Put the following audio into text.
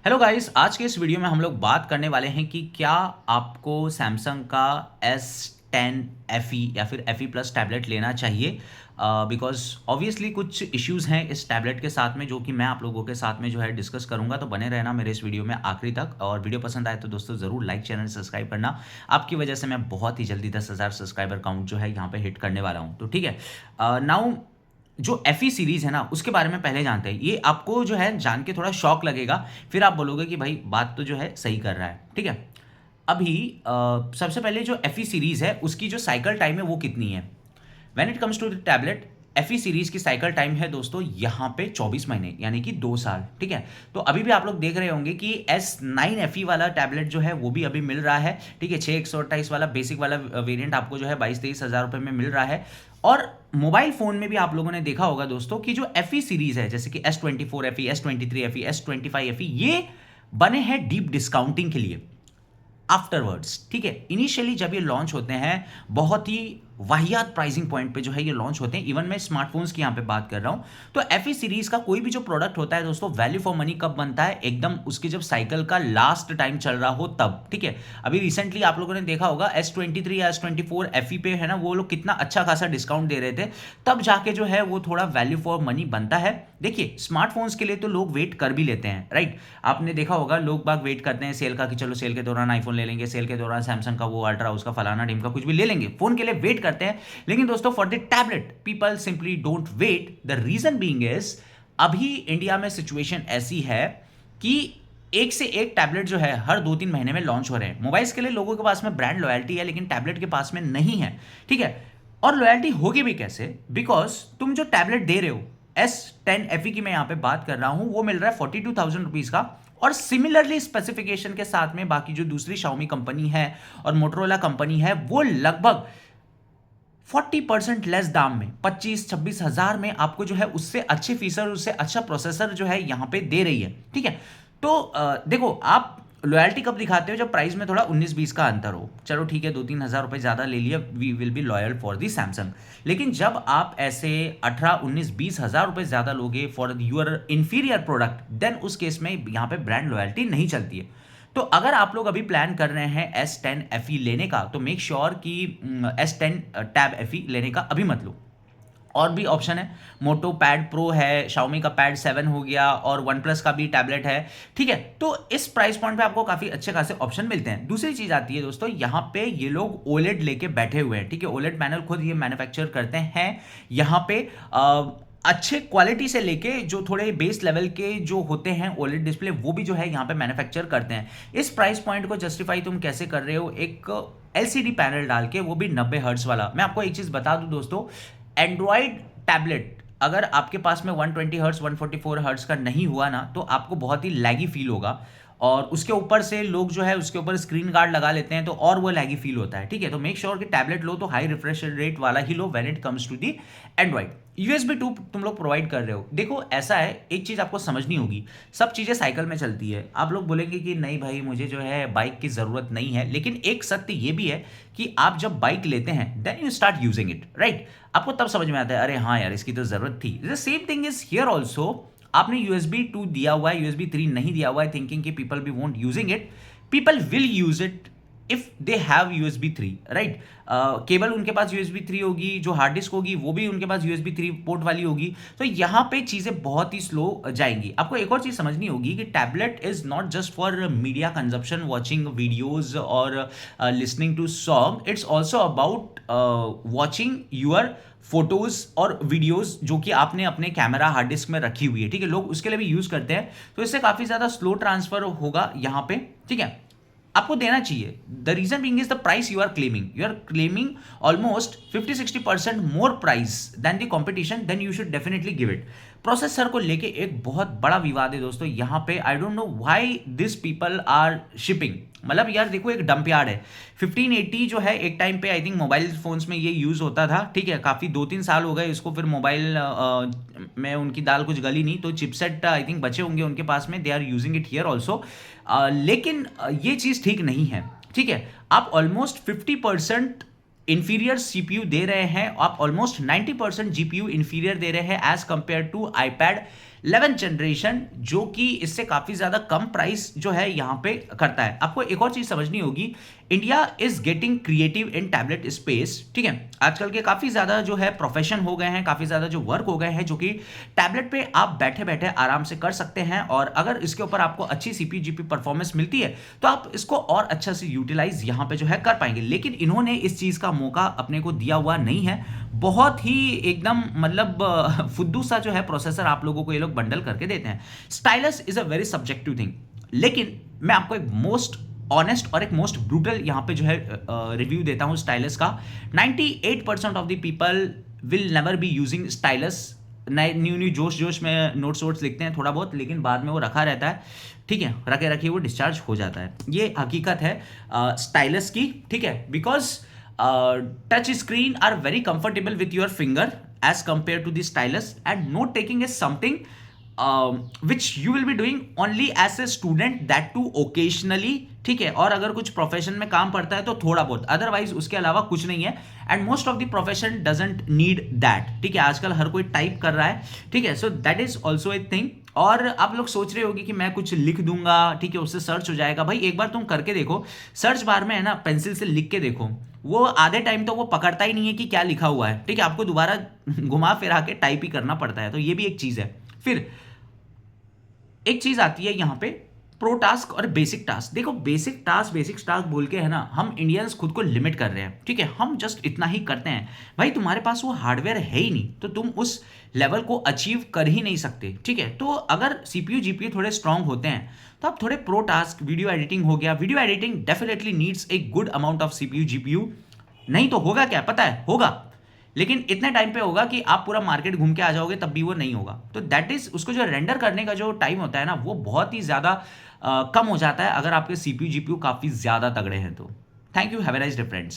Hello guys, आज के इस वीडियो में हम लोग बात करने वाले हैं कि क्या आपको सैमसंग का S10 FE या फिर FE प्लस टैबलेट लेना चाहिए। बिकॉज ऑब्वियसली कुछ इश्यूज़ हैं इस टैबलेट के साथ में जो कि मैं आप लोगों के साथ में जो है डिस्कस करूंगा। तो बने रहना मेरे इस वीडियो में आखिरी तक, और वीडियो पसंद आए तो दोस्तों ज़रूर लाइक, चैनल सब्सक्राइब करना। आपकी वजह से मैं बहुत ही जल्दी 10,000 सब्सक्राइबर काउंट जो है यहाँ पे हिट करने वाला हूँ। तो ठीक है, नाउ जो एफई सीरीज़ है ना उसके बारे में पहले जानते हैं। ये आपको जो है जान के थोड़ा शॉक लगेगा, फिर आप बोलोगे कि भाई बात तो जो है सही कर रहा है। ठीक है, अभी सबसे पहले जो एफई सीरीज़ है उसकी जो साइकिल टाइम है वो कितनी है। When it comes to the tablet, FE series की साइकिल टाइम है दोस्तों यहाँ पे 24 महीने, यानी कि 2 साल। ठीक है, तो अभी भी आप लोग देख रहे होंगे कि S9 FE वाला टैबलेट जो है वो भी अभी मिल रहा है। ठीक है, 6128 वाला बेसिक वाला वेरिएंट आपको जो है 22-23 हज़ार रुपये में मिल रहा है। और मोबाइल फोन में भी आप लोगों ने देखा होगा दोस्तों कि जो एफई सीरीज है, जैसे कि S24 FE, S23 FE, S25 FE, ये बने हैं डीप डिस्काउंटिंग के लिए आफ्टरवर्ड्स। ठीक है, इनिशियली जब ये लॉन्च होते हैं बहुत ही वाहियात प्राइसिंग पॉइंट पे जो है ये लॉन्च होते हैं। इवन मैं स्मार्टफोन्स की यहाँ पे बात कर रहा हूँ। तो एफई सीरीज का कोई भी जो प्रोडक्ट होता है दोस्तों, वैल्यू फॉर मनी कब बनता है, एकदम उसकी जब साइकिल का लास्ट टाइम चल रहा हो तब। ठीक है, अभी रिसेंटली आप लोगों ने देखा होगा S23 या S24 FE पे है ना, वो लोग कितना अच्छा खासा डिस्काउंट दे रहे थे, तब जाके जो है वो थोड़ा वैल्यू फॉर मनी बनता है। देखिए, स्मार्टफोन्स के लिए तो लोग वेट कर भी लेते हैं, राइट। आपने देखा होगा लोग बाग वेट करते हैं सेल का कि चलो सेल के दौरान आईफोन ले लेंगे, सेल के दौरान सैमसंग का वो अल्ट्रा, उसका फलाना ढिमका कुछ भी ले लेंगे, फोन के लिए वेट करते हैं। लेकिन दोस्तों for the tablet people simply don't wait. The reason being is अभी इंडिया में सिचुएशन ऐसी है कि एक से एक टैबलेट जो है हर 2-3 महीने में लॉन्च हो रहे हैं। मोबाइल्स के लिए लोगों के पास में ब्रांड लॉयल्टी है, लेकिन टैबलेट के पास में नहीं है। ठीक है, और लॉयल्टी होगी भी कैसे, बिकॉज तुम जो टैबलेट दे रहे हो, S10 FE की मैं यहां पे बात कर रहा हूं, वो मिल रहा है 42,000 रुपीज का। और सिमिलरली स्पेसिफिकेशन के साथ में बाकी जो दूसरी Xiaomi कंपनी है और मोटरोला कंपनी है, वो लगभग 40% लेस दाम में 25-26 हज़ार में आपको जो है उससे अच्छे फीचर, उससे अच्छा प्रोसेसर जो है यहाँ पे दे रही है। ठीक है, तो देखो, आप लॉयल्टी कब दिखाते हो, जब प्राइस में थोड़ा 19-20 का अंतर हो। चलो ठीक है, 2-3 हज़ार रुपए ज़्यादा ले लिया, we will be loyal for the Samsung. लेकिन जब आप ऐसे 18-19-20 हज़ार रुपए ज़्यादा लोगे for your inferior product, then उस केस में यहाँ पे ब्रांड लॉयल्टी नहीं चलती है। तो अगर आप लोग अभी प्लान कर रहे हैं S10 FE लेने का, तो मेक श्योर कि S10 Tab FE लेने का अभी मत लो। और भी ऑप्शन है, मोटो पैड प्रो है, Xiaomi का पैड 7 हो गया, और वन प्लस का भी टैबलेट है। ठीक है, तो इस प्राइस पॉइंट पे आपको काफ़ी अच्छे खासे ऑप्शन मिलते हैं। दूसरी चीज़ आती है दोस्तों, यहाँ पे ये लोग ओलेड लेके बैठे हुए हैं। ठीक है, ओलेड पैनल खुद ये मैन्युफैक्चर करते हैं यहाँ पे। अच्छे क्वालिटी से लेके जो थोड़े बेस लेवल के जो होते हैं ओलेड डिस्प्ले, वो भी जो है यहाँ पे मैन्युफैक्चर करते हैं। इस प्राइस पॉइंट को जस्टिफाई तुम कैसे कर रहे हो एक LCD पैनल डाल के, वो भी 90 हर्ट्ज वाला। मैं आपको एक चीज़ बता दूं दोस्तों, एंड्रॉयड टैबलेट अगर आपके पास में 120 हर्ट्ज 144 हर्ट्ज का नहीं हुआ ना, तो आपको बहुत ही लैगी फील होगा। और उसके ऊपर से लोग जो है उसके ऊपर स्क्रीन गार्ड लगा लेते हैं, तो और वो लैगी फील होता है। ठीक है, तो मेक श्योर कि टैबलेट लो तो हाई रिफ्रेश रेट वाला ही लो when it comes to the Android. USB 2 तुम लोग प्रोवाइड कर रहे हो। देखो ऐसा है, एक चीज़ आपको समझनी होगी, सब चीज़ें साइकिल में चलती है। आप लोग बोलेंगे कि नहीं भाई मुझे जो है बाइक की ज़रूरत नहीं है, लेकिन एक सत्य ये भी है कि आप जब बाइक लेते हैं then you start using it, right. आपको तब समझ में आता है अरे हाँ यार इसकी तो ज़रूरत थी। The same thing is here also. आपने USB 2 दिया हुआ है, USB 3 नहीं दिया हुआ है, थिंकिंग कि पीपल भी won't using it. People will use it if they have USB 3, right. Cable उनके पास USB 3 होगी, जो हार्ड डिस्क होगी वो भी उनके पास USB 3 पोर्ट वाली होगी। तो यहाँ पे चीज़ें बहुत ही स्लो जाएंगी। आपको एक और चीज़ समझनी होगी कि tablet is not just for media consumption, watching videos और listening to song. It's also about watching your photos और वीडियोस जो कि आपने अपने कैमरा हार्ड डिस्क में रखी हुई है। ठीक है, लोग उसके लिए भी यूज करते हैं, तो इससे काफी ज्यादा स्लो ट्रांसफर होगा यहाँ पे। ठीक है, आपको देना चाहिए। The reason being is the price you are claiming almost 50-60% more price than the competition, then you should definitely give it. Processor को लेके एक बहुत बड़ा विवाद है दोस्तों यहाँ पे। I don't know why this people are shipping. मतलब यार देखो, एक डंप यार्ड है। 1580 जो है एक टाइम पे आई थिंक मोबाइल फोन्स में ये यूज होता था। ठीक है, काफी 2-3 साल हो गए इसको, फिर मोबाइल में उनकी दाल कुछ गली नहीं, तो चिपसेट आई थिंक बचे होंगे उनके पास में, they are using it here also. लेकिन ये चीज ठीक नहीं है। ठीक है, आप ऑलमोस्ट 50% इंफीरियर CPU दे रहे हैं, आप ऑलमोस्ट 90% GPU इंफीरियर दे रहे हैं as compare to iPad। 11th generation, जो कि इससे काफ़ी ज़्यादा कम प्राइस जो है यहाँ पे करता है। आपको एक और चीज़ समझनी होगी, India is getting creative in tablet space, ठीक है। आजकल के काफ़ी ज़्यादा जो है प्रोफेशन हो गए हैं, काफ़ी ज़्यादा जो वर्क हो गए हैं, जो कि टैबलेट पे आप बैठे बैठे आराम से कर सकते हैं। और अगर इसके ऊपर आपको अच्छी CPU GPU परफॉर्मेंस मिलती है तो आप इसको और अच्छा से यूटिलाइज यहाँ पे जो है कर पाएंगे। लेकिन इन्होंने इस चीज़ का मौका अपने को दिया हुआ नहीं है। बहुत ही एकदम मतलब फुद्दू सा जो है प्रोसेसर आप लोगों को ये लोग बंडल करके देते हैं। Stylus is a very subjective thing, लेकिन मैं आपको एक मोस्ट ऑनेस्ट और एक मोस्ट ब्रूटल यहाँ पे जो है रिव्यू देता हूँ स्टाइलस का। 98% of the people will never be using stylus. नए न्यू जोश जोश में नोट्स वोट्स लिखते हैं थोड़ा बहुत, लेकिन बाद में वो रखा रहता है, ठीक है, रखे रखे वो डिस्चार्ज हो जाता है। ये हकीकत है स्टाइलस की, ठीक है। Because touch screen are very comfortable with your finger as compare to the stylus, and note taking is something which you will be doing only as a student, that too occasionally, ठीक है। और अगर कुछ profession में काम पड़ता है तो थोड़ा बहुत, अदरवाइज उसके अलावा कुछ नहीं है। And most of the profession doesn't need that, ठीक है। आजकल हर कोई टाइप कर रहा है, ठीक है। So that is also a thing. और आप लोग सोच रहे होगे कि मैं कुछ लिख दूंगा, ठीक है, उससे सर्च हो जाएगा। भाई एक बार तुम करके देखो, सर्च बार में है ना, पेंसिल से लिख के देखो, वो आधे टाइम तो वो पकड़ता ही नहीं है कि क्या लिखा हुआ है, ठीक है। आपको दोबारा घुमा फिरा के टाइप ही करना पड़ता है, तो ये भी एक चीज़ है। फिर एक चीज आती है यहाँ पे प्रो टास्क और बेसिक टास्क। देखो बेसिक टास्क बोल के है ना, हम इंडियंस खुद को लिमिट कर रहे हैं, ठीक है। हम जस्ट इतना ही करते हैं। भाई तुम्हारे पास वो हार्डवेयर है ही नहीं, तो तुम उस लेवल को अचीव कर ही नहीं सकते, ठीक है। तो अगर CPU GPU थोड़े स्ट्रांग होते हैं तो आप थोड़े प्रो टास्क, वीडियो एडिटिंग हो गया, video editing definitely needs a good amount of CPU GPU। नहीं तो होगा क्या पता है, होगा, लेकिन इतने टाइम पे होगा कि आप पूरा मार्केट घूम के आ जाओगे तब भी वो नहीं होगा। तो दैट इज, उसको जो रेंडर करने का जो टाइम होता है ना, वो बहुत ही ज़्यादा कम हो जाता है अगर आपके CPU GPU काफ़ी ज़्यादा तगड़े हैं तो। Thank you, have a nice day friends.